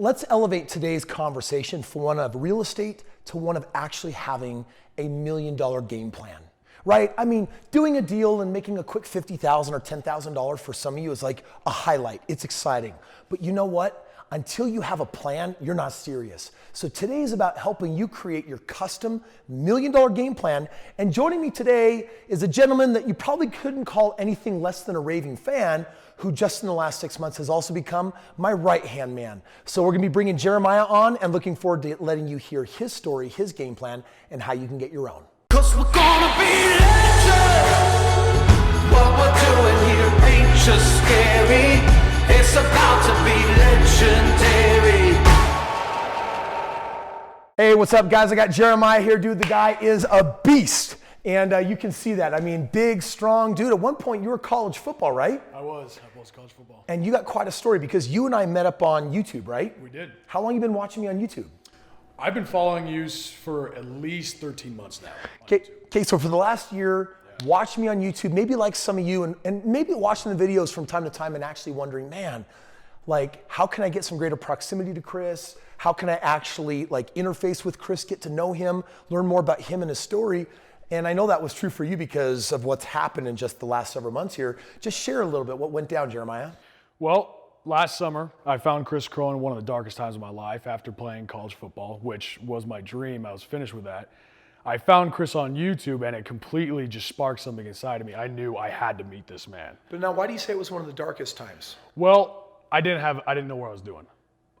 Let's elevate today's conversation from one of real estate to one of actually having a $1 million game plan, right? I mean, doing a deal and making a quick $50,000 or $10,000 for some of you is like a highlight. It's exciting. But you know what? Until you have a plan, you're not serious. So today is about helping you create your custom $1 million game plan. And joining me today is a gentleman that you probably couldn't call anything less than a raving fan, who just in the last 6 months has also become my right-hand man. So we're gonna be bringing Jeremiah on and looking forward to letting you hear his story, his game plan, and how you can get your own. 'Cause we're gonna be legends. What we're doing here ain't just scary. It's about to be legendary. Hey, what's up, guys? I got Jeremiah here, dude. The guy is a beast. And you can see that. I mean, big, strong dude. At one point, you were college football, right? I was college football. And you got quite a story because you and I met up on YouTube, right? We did. How long you been watching me on YouTube? I've been following you for at least 13 months now. Okay, so for the last year, watch me on YouTube, maybe like some of you, and maybe watching the videos from time to time and actually wondering, man, like, how can I get some greater proximity to Kris? How can I actually like interface with Kris, get to know him, learn more about him and his story? And I know that was true for you because of what's happened in just the last several months here. Just share a little bit what went down, Jeremiah. Well, last summer, I found Kris Krohn in one of the darkest times of my life after playing college football, which was my dream. I was finished with that. I found Kris on YouTube and it completely just sparked something inside of me. I knew I had to meet this man. But now, why do you say it was one of the darkest times? Well, I didn't know what I was doing.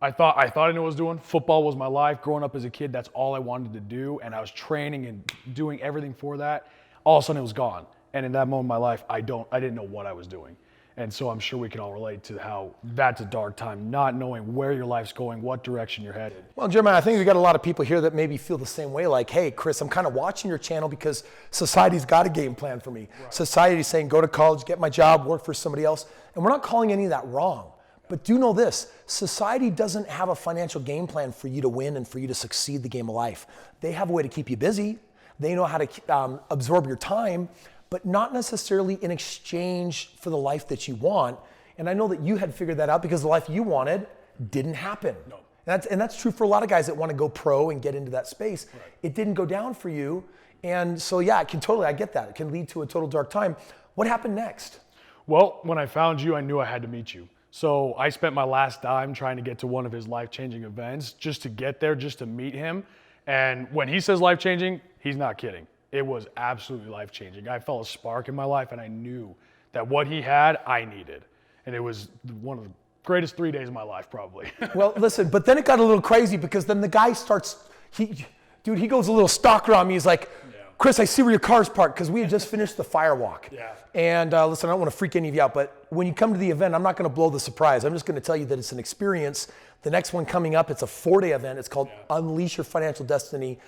I thought I knew what I was doing. Football was my life. Growing up as a kid, that's all I wanted to do. And I was training and doing everything for that. All of a sudden it was gone. And in that moment in my life, I didn't know what I was doing. And so I'm sure we can all relate to how that's a dark time, not knowing where your life's going, what direction you're headed. Well, Jeremiah, I think we've got a lot of people here that maybe feel the same way. Like, hey, Kris, I'm kind of watching your channel because society's got a game plan for me. Right. Society's saying, go to college, get my job, work for somebody else. And we're not calling any of that wrong. But do know this, society doesn't have a financial game plan for you to win and for you to succeed the game of life. They have a way to keep you busy. They know how to absorb your time, but not necessarily in exchange for the life that you want. And I know that you had figured that out because the life you wanted didn't happen. No. And that's true for a lot of guys that want to go pro and get into that space. Right. It didn't go down for you. And so yeah, I get that. It can lead to a total dark time. What happened next? Well, when I found you, I knew I had to meet you. So I spent my last dime trying to get to one of his life-changing events just to get there, just to meet him. And when he says life-changing, he's not kidding. It was absolutely life-changing. I felt a spark in my life and I knew that what he had, I needed. And it was one of the greatest 3 days of my life, probably. Well, listen, but then it got a little crazy because then the guy starts, he goes a little stalker on me. He's like, Kris, I see where your car's parked because we had just finished the fire walk. Yeah. And listen, I don't want to freak any of you out, but when you come to the event, I'm not going to blow the surprise. I'm just going to tell you that it's an experience. The next one coming up, it's a 4-day event. It's called Unleash Your Financial Destiny.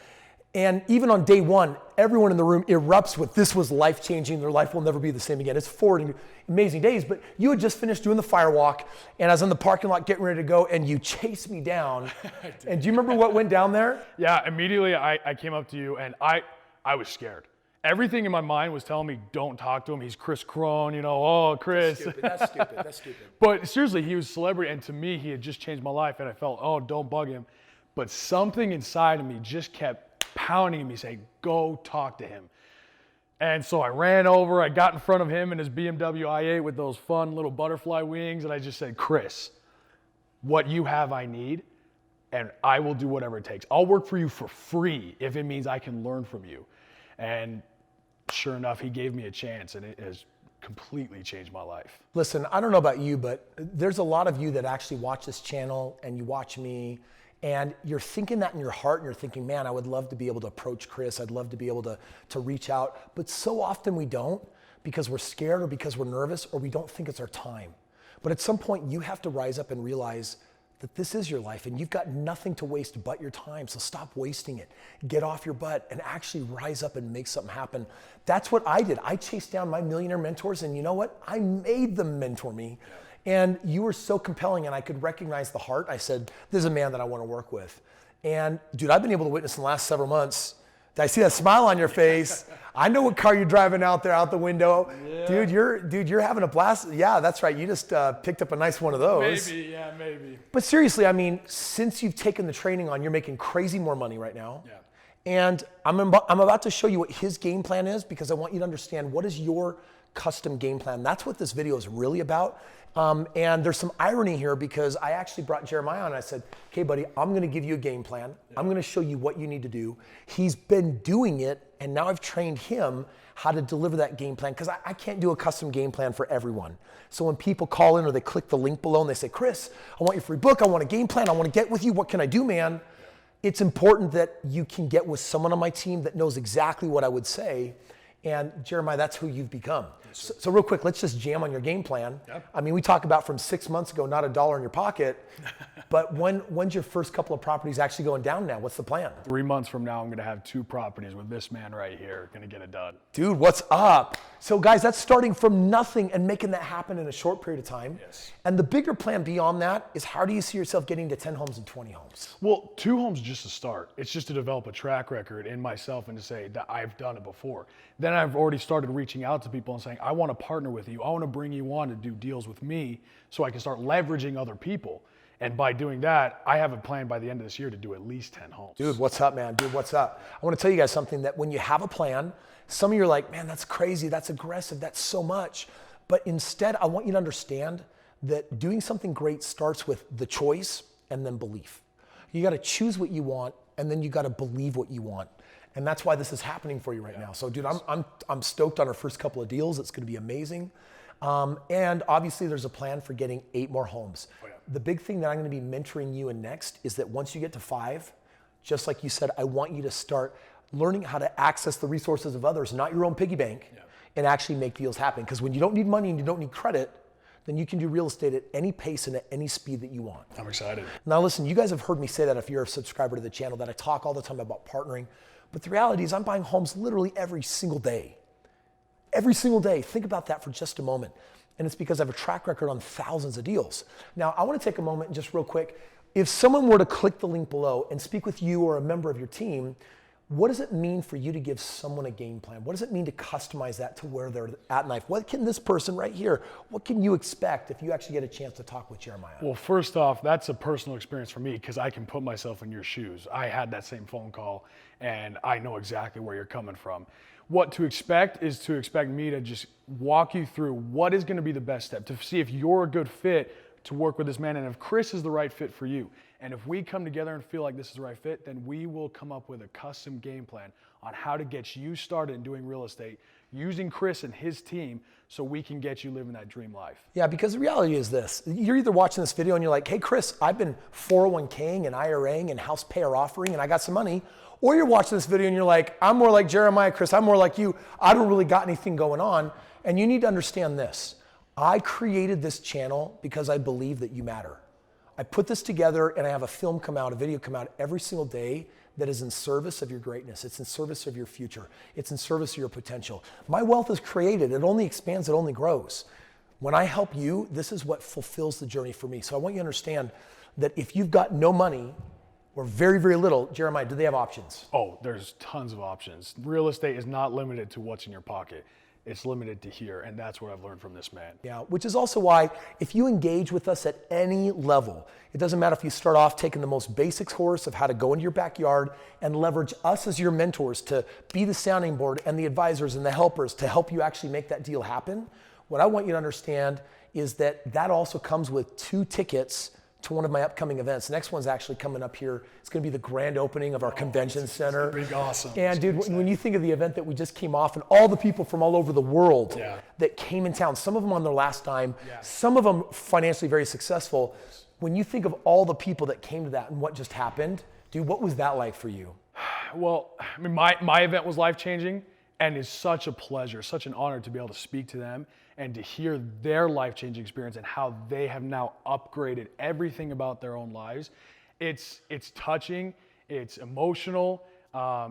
And even on day one, everyone in the room erupts with this was life-changing. Their life will never be the same again. It's 4 amazing days, but you had just finished doing the fire walk and I was in the parking lot getting ready to go and you chased me down. And do you remember what went down there? Yeah, immediately I came up to you and I was scared. Everything in my mind was telling me, don't talk to him. He's Kris Krohn, oh, Kris. That's stupid. But seriously, he was a celebrity. And to me, he had just changed my life. And I felt, oh, don't bug him. But something inside of me just kept pounding at me saying, go talk to him. And so I ran over. I got in front of him in his BMW i8 with those fun little butterfly wings. And I just said, Kris, what you have, I need. And I will do whatever it takes. I'll work for you for free if it means I can learn from you. And sure enough, he gave me a chance and it has completely changed my life. Listen, I don't know about you, but there's a lot of you that actually watch this channel and you watch me and you're thinking that in your heart and you're thinking, man, I would love to be able to approach Kris. I'd love to be able to reach out. But so often we don't because we're scared or because we're nervous or we don't think it's our time. But at some point you have to rise up and realize that this is your life and you've got nothing to waste but your time. So stop wasting it. Get off your butt and actually rise up and make something happen. That's what I did. I chased down my millionaire mentors and you know what? I made them mentor me. And you were so compelling and I could recognize the heart. I said, this is a man that I want to work with. And dude, I've been able to witness in the last several months I see that smile on your face. I know what car you're driving out there, out the window. Yeah. Dude, you're having a blast. Yeah, that's right. You just picked up a nice one of those. Maybe. But seriously, I mean, since you've taken the training on, you're making crazy more money right now. Yeah. And I'm about to show you what his game plan is, because I want you to understand what is your custom game plan. That's what this video is really about. And there's some irony here, because I actually brought Jeremiah on and I said, okay, buddy, I'm going to give you a game plan. I'm going to show you what you need to do. He's been doing it, and now I've trained him how to deliver that game plan, because I can't do a custom game plan for everyone. So when people call in or they click the link below and they say, Kris, I want your free book, I want a game plan, I want to get with you, what can I do, man? It's important that you can get with someone on my team that knows exactly what I would say. And Jeremiah, that's who you've become. So real quick, let's just jam on your game plan. Yep. I mean, we talk about from 6 months ago, not $1 in your pocket, but when's your first couple of properties actually going down now? What's the plan? 3 months from now, I'm going to have 2 properties with this man right here. Going to get it done. Dude, what's up? So guys, that's starting from nothing and making that happen in a short period of time. Yes. And the bigger plan beyond that is, how do you see yourself getting to 10 homes and 20 homes? Well, 2 homes is just a start. It's just to develop a track record in myself and to say that I've done it before. Then I've already started reaching out to people and saying, I want to partner with you. I want to bring you on to do deals with me so I can start leveraging other people. And by doing that, I have a plan by the end of this year to do at least 10 homes. Dude, what's up, man? Dude, what's up? I want to tell you guys something, that when you have a plan, some of you are like, man, that's crazy, that's aggressive, that's so much. But instead, I want you to understand that doing something great starts with the choice and then belief. You got to choose what you want, and then you got to believe what you want. And that's why this is happening for you right now. So dude, I'm stoked on our first couple of deals. It's going to be amazing. And obviously there's a plan for getting 8 more homes. Oh, yeah. The big thing that I'm going to be mentoring you in next is that once you get to 5, just like you said, I want you to start learning how to access the resources of others, not your own piggy bank, and actually make deals happen. Because when you don't need money and you don't need credit, then you can do real estate at any pace and at any speed that you want. I'm excited. Now listen, you guys have heard me say that if you're a subscriber to the channel, that I talk all the time about partnering. But the reality is I'm buying homes literally every single day. Every single day. Think about that for just a moment. And it's because I have a track record on thousands of deals. Now, I want to take a moment and just real quick, if someone were to click the link below and speak with you or a member of your team, what does it mean for you to give someone a game plan? What does it mean to customize that to where they're at in life? What can this person right here, what can you expect if you actually get a chance to talk with Jeremiah? Well, first off, that's a personal experience for me, because I can put myself in your shoes. I had that same phone call, and I know exactly where you're coming from. What to expect is to expect me to just walk you through what is going to be the best step, to see if you're a good fit to work with this man, and if Kris is the right fit for you. And if we come together and feel like this is the right fit, then we will come up with a custom game plan on how to get you started in doing real estate using Kris and his team, so we can get you living that dream life. Yeah, because the reality is this. You're either watching this video and you're like, hey, Kris, I've been 401k'ing and IRAing and house payer offering and I got some money. Or you're watching this video and you're like, I'm more like Jeremiah, Kris, I'm more like you. I don't really got anything going on. And you need to understand this. I created this channel because I believe that you matter. I put this together and I have a film come out, a video come out every single day that is in service of your greatness. It's in service of your future. It's in service of your potential. My wealth is created. It only expands. It only grows. When I help you, this is what fulfills the journey for me. So I want you to understand that if you've got no money or very, very little, Jeremiah, do they have options? Oh, there's tons of options. Real estate is not limited to what's in your pocket. It's limited to here, and that's what I've learned from this man. Yeah, which is also why if you engage with us at any level, it doesn't matter if you start off taking the most basic course of how to go into your backyard and leverage us as your mentors to be the sounding board and the advisors and the helpers to help you actually make that deal happen. What I want you to understand is that that also comes with 2 tickets to one of my upcoming events. The next one's actually coming up here. It's gonna be the grand opening of our convention center. It's big, awesome. And dude, when you think of the event that we just came off and all the people from all over the world that came in town, some of them on their last time, some of them financially very successful. When you think of all the people that came to that and what just happened, dude, what was that like for you? Well, I mean, my event was life-changing, and it's such a pleasure, such an honor to be able to speak to them and to hear their life-changing experience and how they have now upgraded everything about their own lives. It's touching, it's emotional,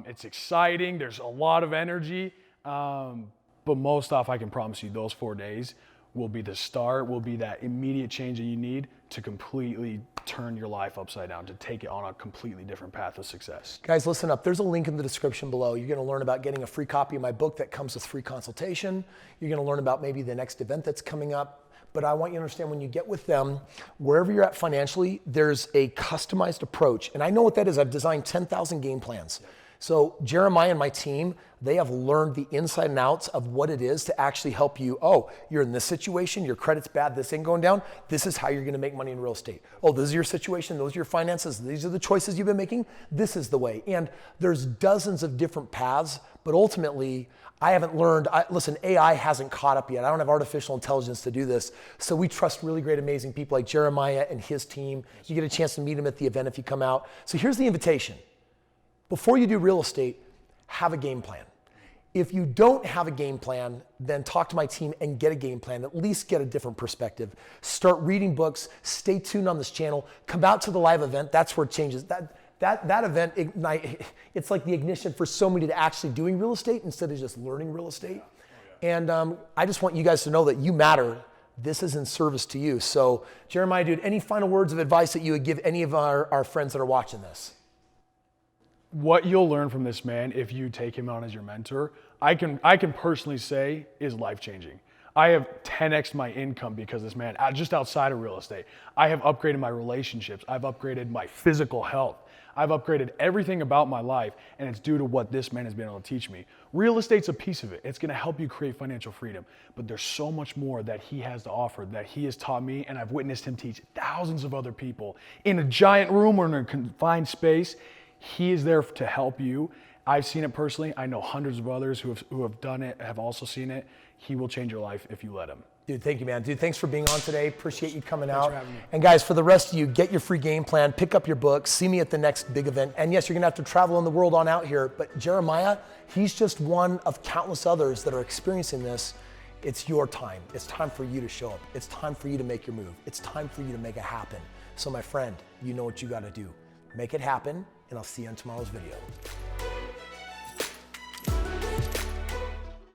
it's exciting, there's a lot of energy, but most off, I can promise you those 4 days will be the start, will be that immediate change that you need to completely turn your life upside down, to take it on a completely different path of success. Guys, listen up. There's a link in the description below. You're going to learn about getting a free copy of my book that comes with free consultation. You're going to learn about maybe the next event that's coming up. But I want you to understand, when you get with them, wherever you're at financially, there's a customized approach. And I know what that is. I've designed 10,000 game plans. So Jeremiah and my team, they have learned the inside and outs of what it is to actually help you. Oh, you're in this situation, your credit's bad, this ain't going down. This is how you're gonna make money in real estate. Oh, this is your situation, those are your finances, these are the choices you've been making. This is the way. And there's dozens of different paths, but ultimately, I haven't learned, listen, AI hasn't caught up yet. I don't have artificial intelligence to do this. So we trust really great, amazing people like Jeremiah and his team. You get a chance to meet him at the event if you come out. So here's the invitation. Before you do real estate, have a game plan. If you don't have a game plan, then talk to my team and get a game plan, at least get a different perspective. Start reading books, stay tuned on this channel, come out to the live event, that's where it changes. That event, it's like the ignition for so many to actually doing real estate instead of just learning real estate. And I just want you guys to know that you matter. This is in service to you. So Jeremiah, dude, any final words of advice that you would give any of our friends that are watching this? What you'll learn from this man, if you take him on as your mentor, I can personally say is life-changing. I have 10x my income because this man, just outside of real estate. I have upgraded my relationships. I've upgraded my physical health. I've upgraded everything about my life, and it's due to what this man has been able to teach me. Real estate's a piece of it. It's gonna help you create financial freedom, but there's so much more that he has to offer, that he has taught me, and I've witnessed him teach thousands of other people in a giant room or in a confined space. He is there to help you. I've seen it personally. I know hundreds of others who have done it, have also seen it. He will change your life if you let him. Dude, thank you, man. Dude, thanks for being on today. Appreciate you coming out. for having me. And guys, for the rest of you, get your free game plan, pick up your book, see me at the next big event. And yes, you're gonna have to travel in the world on out here, but Jeremiah, he's just one of countless others that are experiencing this. It's your time. It's time for you to show up. It's time for you to make your move. It's time for you to make it happen. So my friend, you know what you gotta do. Make it happen, and I'll see you on tomorrow's video.